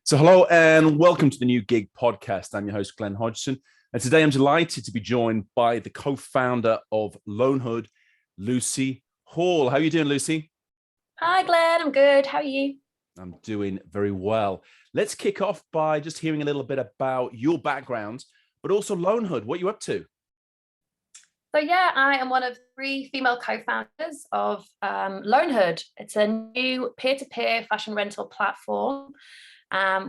So hello and welcome to the New Gig podcast. I'm your host, Glen Hodgson. And today I'm delighted to be joined by the co-founder of LOANHOOD, Lucy Hall. How are you doing, Lucy? Hi, Glenn. I'm good. How are you? I'm doing very well. Let's kick off by just hearing a little bit about your background, but also LOANHOOD. What are you up to? I am one of three female co-founders of LOANHOOD. It's a new peer-to-peer fashion rental platform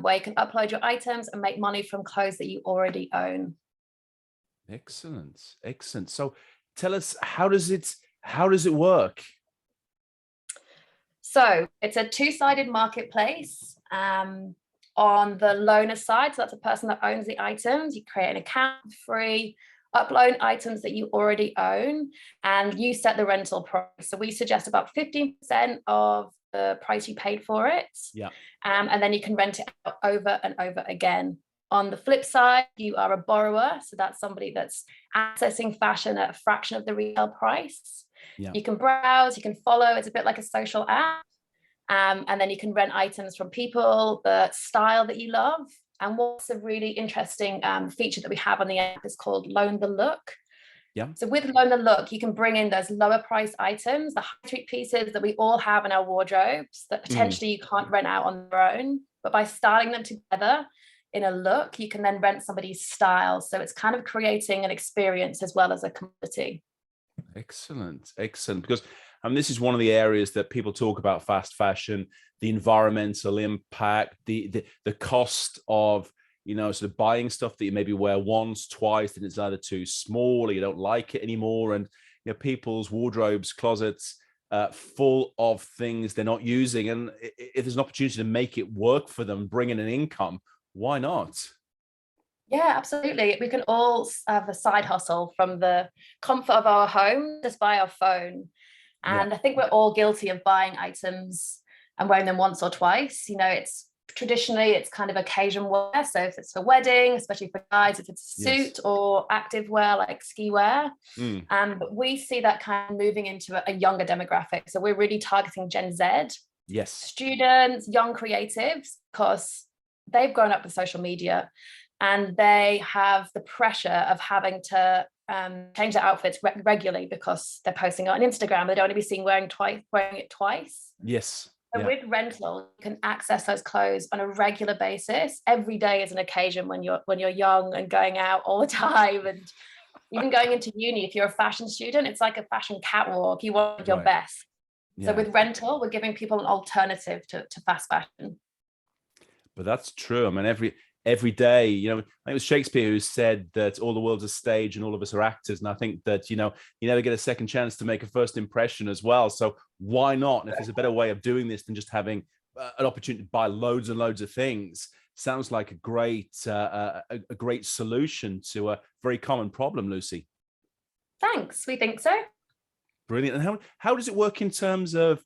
where you can upload your items and make money from clothes that you already own. Excellent, excellent. So tell us, how does it work? So it's a two-sided marketplace. On the loaner side, so that's a person that owns the items. You create an account free, upload items that you already own, and you set the rental price. So we suggest about 15% of the price you paid for it. Yeah. And then you can rent it out over and over again. On the flip side, you are a borrower. So that's somebody that's accessing fashion at a fraction of the retail price. Yeah. You can browse, you can follow. It's a bit like a social app. And then you can rent items from people, the style that you love. And what's a really interesting feature that we have on the app is called Loan the Look. Yeah. So with Loan the Look, you can bring in those lower price items, the high street pieces that we all have in our wardrobes that potentially you can't rent out on their own. But by styling them together in a look, you can then rent somebody's style. So it's kind of creating an experience as well as a commodity. Excellent, excellent. Because this is one of the areas that people talk about fast fashion, the environmental impact, the cost of, sort of buying stuff that you maybe wear once, twice, and it's either too small or you don't like it anymore. And people's wardrobes, closets, full of things they're not using. And if there's an opportunity to make it work for them, bring in an income, why not? Yeah, absolutely. We can all have a side hustle from the comfort of our home just by our phone. And I think we're all guilty of buying items and wearing them once or twice. It's traditionally kind of occasion wear. So if it's for wedding, especially for guys, if it's a suit or active wear like ski wear. But we see that kind of moving into a younger demographic. So we're really targeting Gen Z. Yes. Students, young creatives, because they've grown up with social media and they have the pressure of having to change their outfits regularly because they're posting it on Instagram. They don't want to be seen wearing it twice. Yes. So with rental, you can access those clothes on a regular basis. Every day is an occasion when you're young and going out all the time, and even going into uni. If you're a fashion student, it's like a fashion catwalk. You want your best. Yeah. So with rental, we're giving people an alternative to fast fashion. But that's true. Every day, I think it was Shakespeare who said that all the world's a stage and all of us are actors. And I think that, you never get a second chance to make a first impression as well. So why not? And if there's a better way of doing this than just having an opportunity to buy loads and loads of things, sounds like a great solution to a very common problem, Lucy. Thanks. We think so. Brilliant. And how does it work in terms of,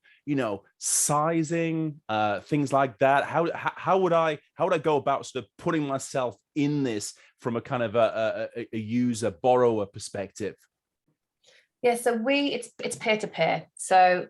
sizing, things like that? How would I go about sort of putting myself in this from a kind of a user borrower perspective? Yeah, so it's peer-to-peer. So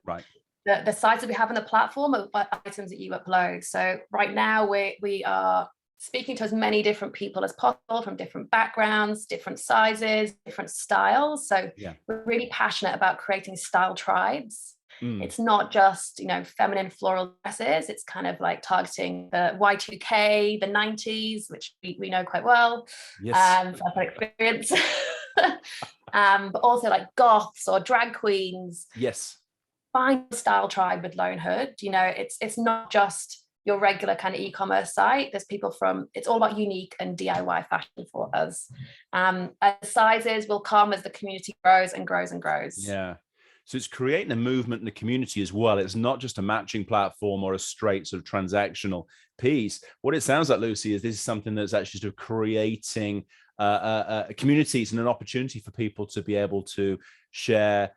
the size that we have on the platform are items that you upload. So right now we are speaking to as many different people as possible from different backgrounds, different sizes, different styles. So we're really passionate about creating style tribes. It's not just, feminine floral dresses. It's kind of like targeting the Y2K, the 90s, which we know quite well. Yes. From experience. But also like goths or drag queens. Yes. Find a style tribe with LOANHOOD. It's not just your regular kind of e-commerce site. There's people it's all about unique and DIY fashion for us. And sizes will come as the community grows and grows and grows. Yeah. So it's creating a movement in the community as well. It's not just a matching platform or a straight sort of transactional piece. What it sounds like, Lucy, is this is something that's actually sort of creating communities and an opportunity for people to be able to share,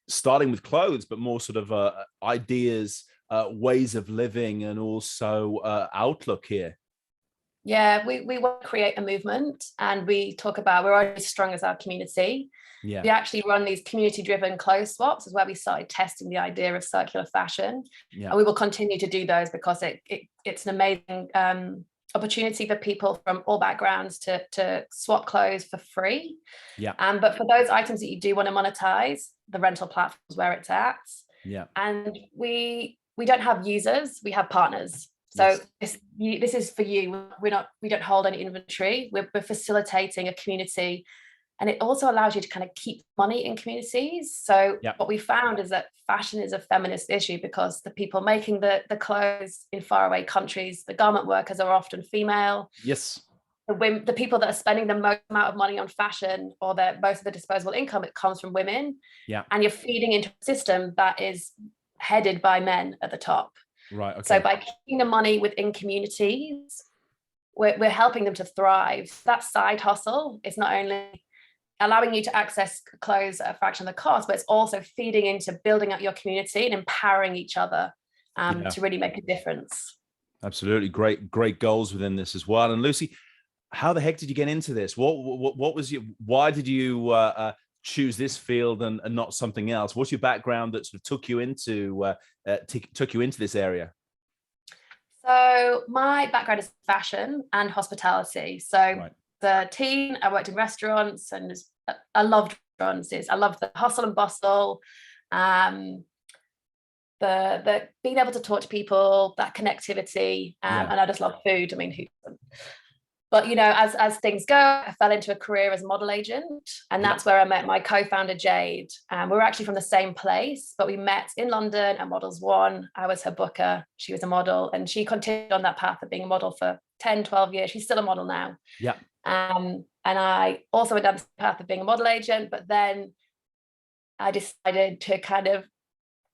starting with clothes, but more sort of ideas, ways of living, and also outlook here. Yeah, we want to create a movement, and we talk about we're only as strong as our community. Yeah. We actually run these community-driven clothes swaps, is where we started testing the idea of circular fashion. Yeah. And we will continue to do those because it's an amazing opportunity for people from all backgrounds to swap clothes for free. Yeah. But for those items that you do want to monetize, the rental platform is where it's at. Yeah. And we don't have users, we have partners. So yes. this is for you. We don't hold any inventory. We're facilitating a community, and it also allows you to kind of keep money in communities. So what we found is that fashion is a feminist issue because the people making the clothes in faraway countries, the garment workers, are often female. Yes. The people that are spending the most amount of money on fashion, or most of the disposable income, it comes from women. Yeah. And you're feeding into a system that is headed by men at the top. Right. Okay. So by keeping the money within communities, we're helping them to thrive. That side hustle is not only allowing you to access clothes at a fraction of the cost, but it's also feeding into building up your community and empowering each other to really make a difference. Absolutely. Great goals within this as well. And Lucy, how the heck did you get into this? What was why did you choose this field and not something else? What's your background that sort of took you into this area? So my background is fashion and hospitality. So as a teen, I worked in restaurants, and I loved restaurants. I loved the hustle and bustle, the being able to talk to people, that connectivity, and I just love food. I mean, who doesn't? But, you know, as things go, I fell into a career as a model agent. And that's where I met my co-founder, Jade. We were actually from the same place, but we met in London at Models One. I was her booker. She was a model, and she continued on that path of being a model for 10, 12 years. She's still a model now. Yeah. And I also went down the path of being a model agent, but then I decided to kind of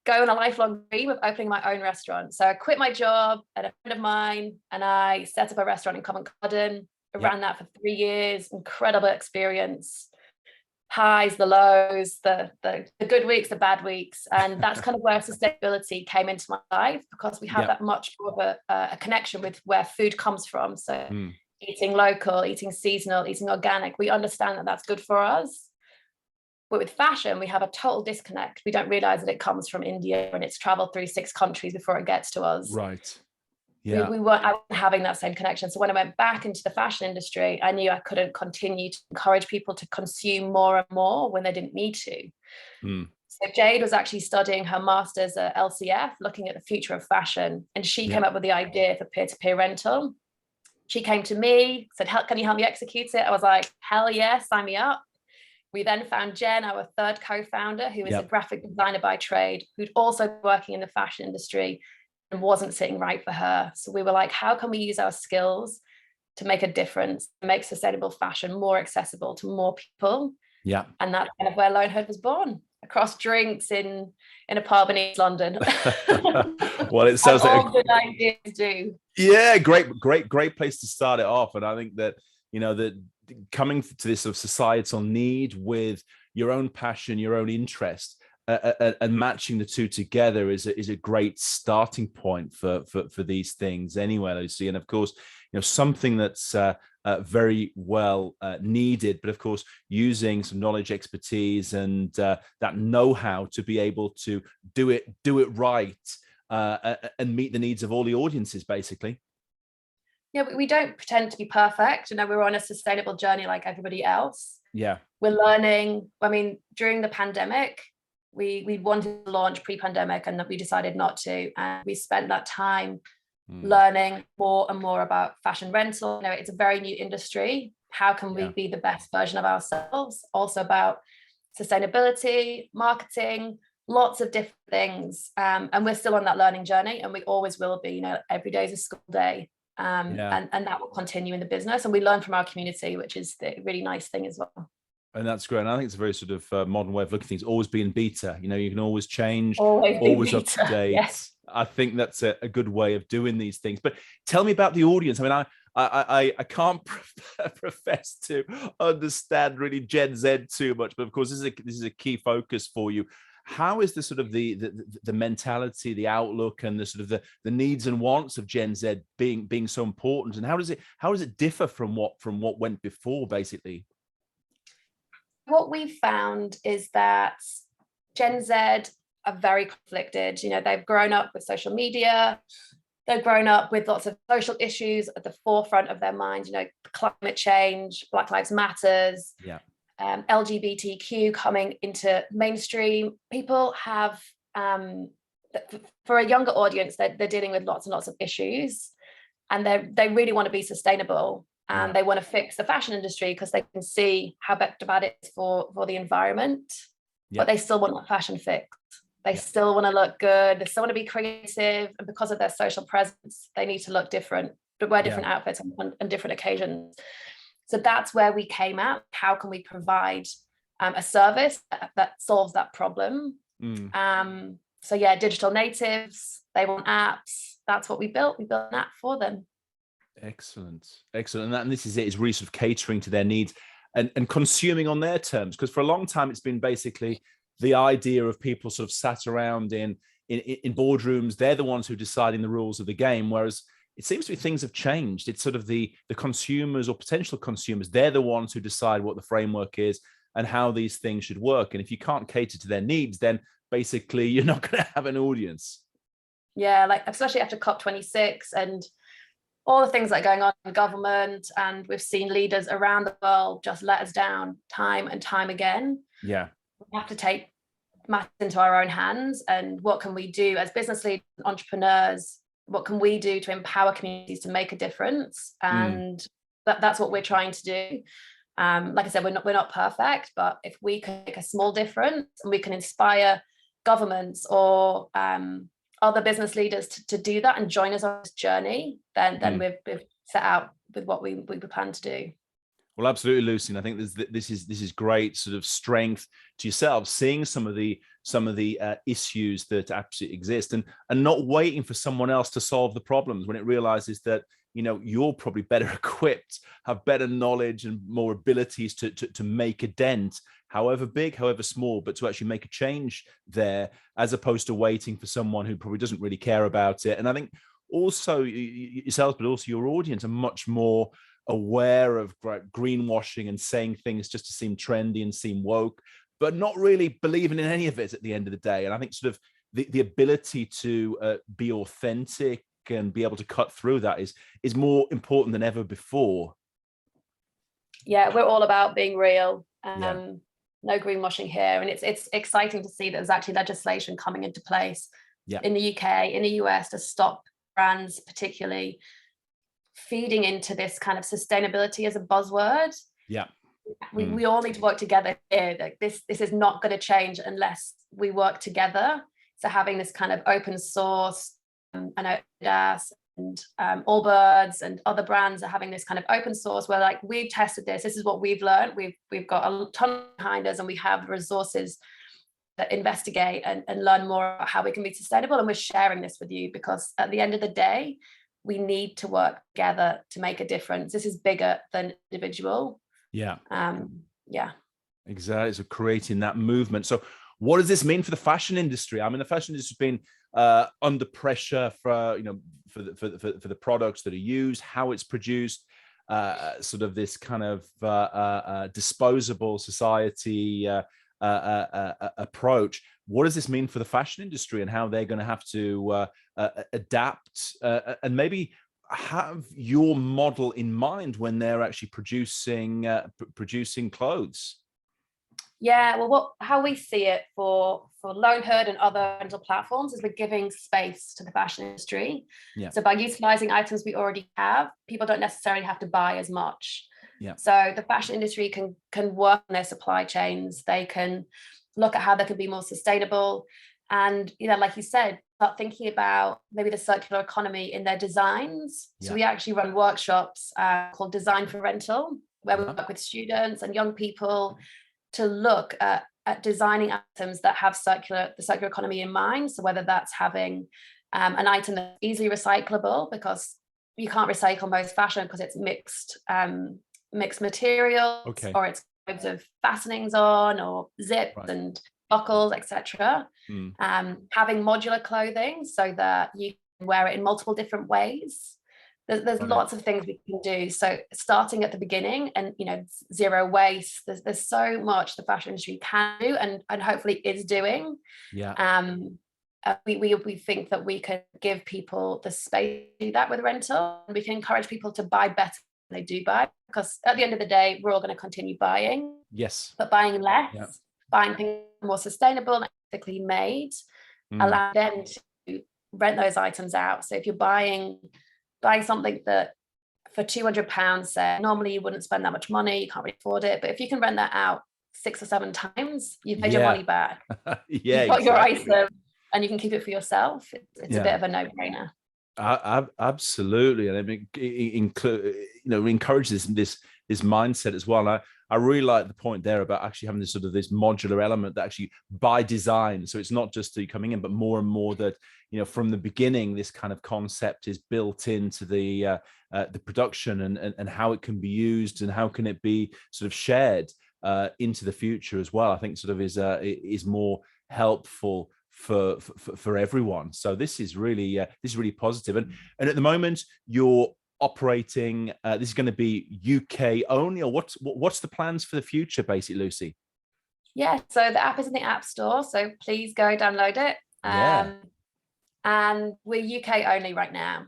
go on a lifelong dream of opening my own restaurant. So I quit my job at a friend of mine, and I set up a restaurant in Covent Garden. I ran that for 3 years. Incredible experience. Highs, the lows, the good weeks, the bad weeks. And that's kind of where sustainability came into my life, because we have that much more of a connection with where food comes from. So eating local, eating seasonal, eating organic, we understand that that's good for us. But with fashion, we have a total disconnect. We don't realize that it comes from India and it's traveled through 6 countries before it gets to us. Right. Yeah. I wasn't having that same connection. So when I went back into the fashion industry, I knew I couldn't continue to encourage people to consume more and more when they didn't need to. So Jade was actually studying her master's at LCF, looking at the future of fashion. And she came up with the idea for peer-to-peer rental. She came to me, said, can you help me execute it? I was like, hell yeah, sign me up. We then found Jen, our third co-founder, who is a graphic designer by trade, who'd also been working in the fashion industry and wasn't sitting right for her. So we were like, how can we use our skills to make a difference, make sustainable fashion more accessible to more people? Yeah. And that's kind of where LOANHOOD was born, across drinks in a pub in East London. Well, it sounds like all good ideas do. Yeah, great place to start it off. And I think that, you know, that coming to this sort of societal need with your own passion, your own interest, and matching the two together is a great starting point for these things anyway, Lucy. And of course, you know, something that's very well needed, but of course, using some knowledge, expertise, and that know-how to be able to do it right and meet the needs of all the audiences, basically. Yeah, we don't pretend to be perfect. You know, we're on a sustainable journey like everybody else. Yeah. We're learning. I mean, during the pandemic, we wanted to launch pre-pandemic, and we decided not to. And we spent that time learning more and more about fashion rental. You know, it's a very new industry. How can we be the best version of ourselves? Also about sustainability, marketing, lots of different things. And we're still on that learning journey, and we always will be. You know, every day is a school day. And that will continue in the business, and we learn from our community, which is the really nice thing as well. And that's great. And I think it's a very sort of modern way of looking at things, always being beta. You know, you can always change, always up to date. Yes. I think that's a good way of doing these things. But tell me about the audience. I mean, I can't profess to understand really Gen Z too much, but of course this is a key focus for you. how is the sort of the mentality, the outlook, and the sort of the needs and wants of Gen Z being so important, and how does it differ from what went before, basically? What we've found is that Gen Z are very conflicted. You know, they've grown up with social media. They've grown up with lots of social issues at the forefront of their minds, you know, climate change, Black Lives Matters, Yeah. LGBTQ coming into mainstream. People have, for a younger audience, they're dealing with lots and lots of issues, and they really want to be sustainable, and they want to fix the fashion industry because they can see how bad it is for the environment, but they still want that fashion fix. They still want to look good. They still want to be creative. And because of their social presence, they need to look different, but wear different outfits on different occasions. So that's where we came at. How can we provide a service that solves that problem? So yeah, digital natives, they want apps. That's what we built. We built an app for them. Excellent. And this is it, is really sort of catering to their needs and consuming on their terms. Because for a long time, it's been basically the idea of people sort of sat around in boardrooms. They're the ones who are deciding the rules of the game, whereas it seems to be things have changed. It's sort of the consumers or potential consumers. They're the ones who decide what the framework is and how these things should work. And if you can't cater to their needs, then basically you're not going to have an audience. Yeah, like especially after COP26 and all the things that are going on in government, and we've seen leaders around the world just let us down time and time again. Yeah. We have to take matters into our own hands, and what can we do as business leaders, entrepreneurs? What can we do to empower communities to make a difference? And that's what we're trying to do. Like I said, we're not perfect, but if we can make a small difference and we can inspire governments or other business leaders to do that and join us on this journey, then we've set out with what we plan to do. Well, absolutely, Lucy. And I think this is great sort of strength to yourselves, seeing some of the issues that absolutely exist, and not waiting for someone else to solve the problems when it realizes that, you know, you're probably better equipped, have better knowledge and more abilities to make a dent, however big, however small, but to actually make a change there, as opposed to waiting for someone who probably doesn't really care about it. And I think also yourselves, but also your audience, are much more aware of greenwashing and saying things just to seem trendy and seem woke, but not really believing in any of it at the end of the day. And I think sort of the ability to be authentic and be able to cut through that is more important than ever before. Yeah, we're all about being real. No greenwashing here, and it's exciting to see that there's actually legislation coming into place in the UK, in the US, to stop brands particularly feeding into this kind of sustainability as a buzzword. We all need to work together here. Like this is not going to change unless we work together. So having this kind of open source, I know Adidas and Allbirds and other brands are having this kind of open source where, like, we've tested this is what we've learned, we've got a ton behind us, and we have resources that investigate and learn more about how we can be sustainable, and we're sharing this with you because at the end of the day, we need to work together to make a difference. This is bigger than individual. Exactly. So creating that movement. So what does this mean for the fashion industry? I mean, the fashion industry has been under pressure for, you know, for the products that are used, how it's produced, sort of this kind of disposable society approach. What does this mean for the fashion industry and how they're going to have to adapt and maybe have your model in mind when they're actually producing clothes? Yeah, well, how we see it for LOANHOOD and other rental platforms is we're giving space to the fashion industry. So by utilizing items we already have, people don't necessarily have to buy as much. So the fashion industry can work on their supply chains. They can look at how they can be more sustainable, and, you know, like you said, start thinking about maybe the circular economy in their designs. So we actually run workshops called Design for Rental, where we work with students and young people to look at designing items that have the circular economy in mind. So whether that's having an item that's easily recyclable, because you can't recycle most fashion because it's mixed materials, or it's loads of fastenings on, or zips and buckles, etc. Having modular clothing so that you can wear it in multiple different ways. There's lots of things we can do. So starting at the beginning and, you know, zero waste, there's so much the fashion industry can do and hopefully is doing. We think that we can give people the space to do that with rental. We can encourage people to buy better than they do buy, because at the end of the day, we're all going to continue buying. Yes. But buying less, buying things more sustainable and ethically made, allow them to rent those items out. So if you're buying something that for £200, say, normally you wouldn't spend that much money, you can't really afford it. But if you can rent that out 6 or 7 times, you've made your money back. You've got your item and you can keep it for yourself. It's a bit of a no-brainer. Absolutely. And I mean, encourage this mindset as well. And I really like the point there about actually having this sort of this modular element that actually by design. So it's not just you coming in, but more and more that, you know, from the beginning, this kind of concept is built into the production and how it can be used and how can it be sort of shared into the future as well. I think sort of is more helpful for everyone. So this is really positive. And at the moment you're operating, this is going to be UK only, or what's the plans for the future, basically, Lucy? Yeah, so the app is in the App Store, so please go download it. And we're UK only right now.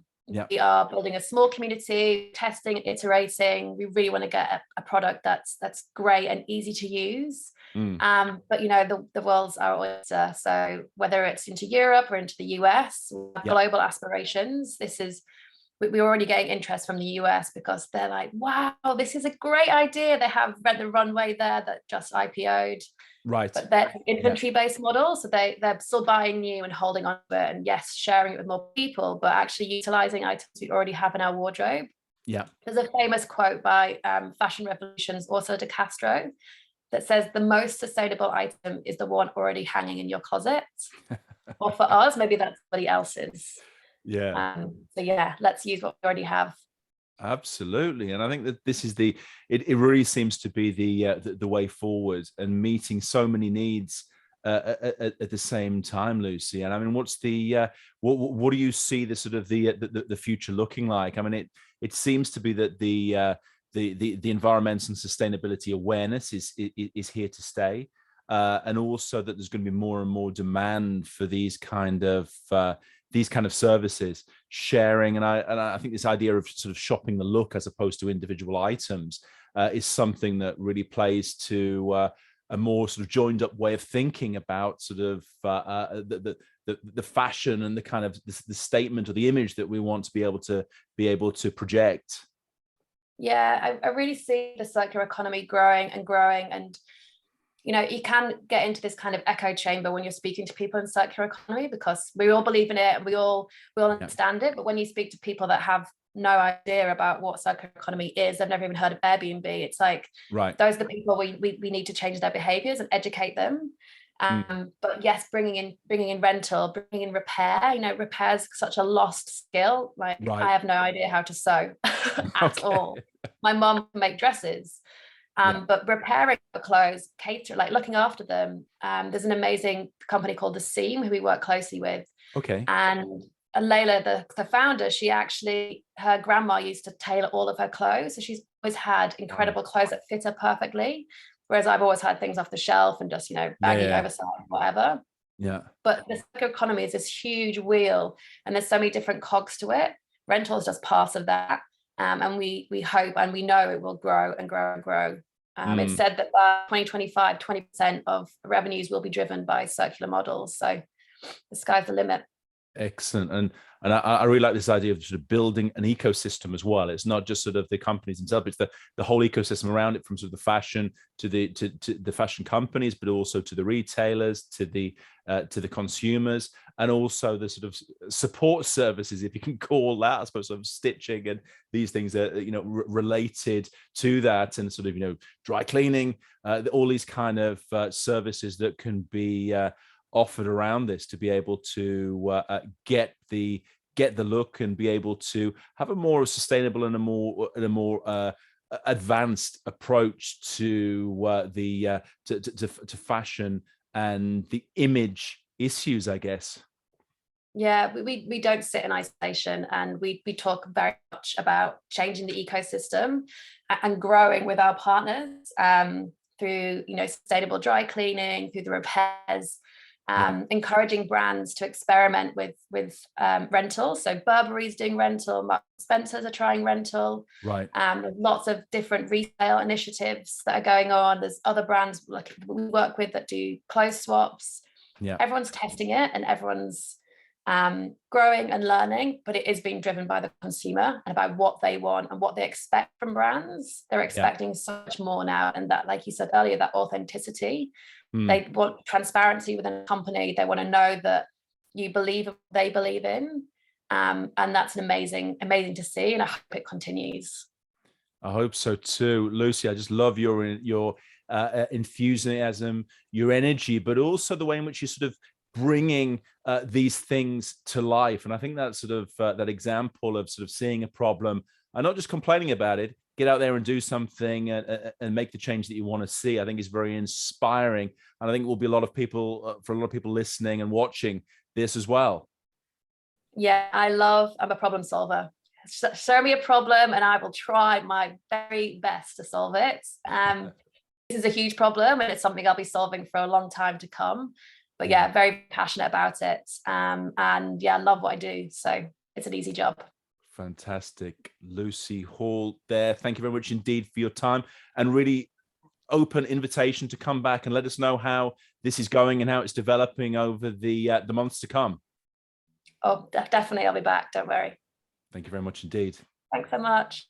We are building a small community, testing and iterating. We really want to get a product that's great and easy to use. But you know, the world's our oyster. So whether it's into Europe or into the US, global aspirations. We're already getting interest from the US because they're like, wow, this is a great idea. They have the runway there that just IPO'd. Right. But they're inventory-based model. So they're still buying new and holding on to it. And yes, sharing it with more people, but actually utilizing items we already have in our wardrobe. Yeah. There's a famous quote by Fashion Revolution's Orso de Castro that says the most sustainable item is the one already hanging in your closet. Or for us, maybe that's somebody else's. So let's use what we already have. Absolutely. And I think that this is it really seems to be the way forward and meeting so many needs at the same time, Lucy. And I mean, what's what do you see the sort of the future looking like? I mean, it seems to be that the environmental and sustainability awareness is here to stay, and also that there's going to be more and more demand for these kind of services, sharing, and I think this idea of sort of shopping the look as opposed to individual items is something that really plays to a more sort of joined up way of thinking about sort of the fashion and the kind of the statement or the image that we want to be able to project. Yeah, I really see the circular economy growing, and you know, you can get into this kind of echo chamber when you're speaking to people in circular economy, because we all believe in it and we all understand it. But when you speak to people that have no idea about what circular economy is, they've never even heard of Airbnb, it's like, those are the people we need to change their behaviors and educate them. But yes, bringing in rental, bringing in repair. You know, repair is such a lost skill. Like I have no idea how to sew at all. My mom can make dresses. But repairing clothes, catering, like looking after them. There's an amazing company called The Seam who we work closely with. And Layla, the founder, her grandma used to tailor all of her clothes. So she's always had incredible clothes that fit her perfectly. Whereas I've always had things off the shelf and just, you know, baggy, oversized, whatever. But the circular economy is this huge wheel and there's so many different cogs to it. Rental is just part of that. And we hope and we know it will grow and grow and grow. It's said that by 2025, 20% of revenues will be driven by circular models. So the sky's the limit. Excellent. And I really like this idea of sort of building an ecosystem as well. It's not just sort of the companies themselves, it's the whole ecosystem around it, from sort of the fashion to the fashion companies, but also to the retailers, to the consumers, and also the sort of support services, if you can call that, I suppose, sort of stitching and these things that, you know, related to that, and sort of, you know, dry cleaning, all these kind of services that can be offered around this to be able to get the look and be able to have a more sustainable and a more advanced approach to fashion and the image issues, I guess. Yeah, we don't sit in isolation, and we talk very much about changing the ecosystem and growing with our partners through, you know, sustainable dry cleaning, through the repairs, encouraging brands to experiment with rental. So Burberry's doing rental, Marks and Spencer's are trying rental. Right. There's lots of different resale initiatives that are going on. There's other brands like we work with that do clothes swaps. Yeah. Everyone's testing it and everyone's growing and learning, but it is being driven by the consumer and about what they want and what they expect from brands. They're expecting so much more now, and that, like you said earlier, that authenticity. They want transparency within a company. They want to know that you believe what they believe in, and that's an amazing to see, and I hope it continues. I hope so too, Lucy. I just love your enthusiasm, your energy, but also the way in which you sort of bringing these things to life. And I think that sort of that example of sort of seeing a problem and not just complaining about it, get out there and do something and make the change that you want to see, I think is very inspiring. And I think it will be a lot of people, for a lot of people listening and watching this as well. Yeah, I'm a problem solver. Show me a problem and I will try my very best to solve it. This is a huge problem and it's something I'll be solving for a long time to come. But yeah, very passionate about it. And yeah, I love what I do. So it's an easy job. Fantastic. Lucy Hall there. Thank you very much indeed for your time, and really open invitation to come back and let us know how this is going and how it's developing over the months to come. Oh, definitely. I'll be back. Don't worry. Thank you very much indeed. Thanks so much.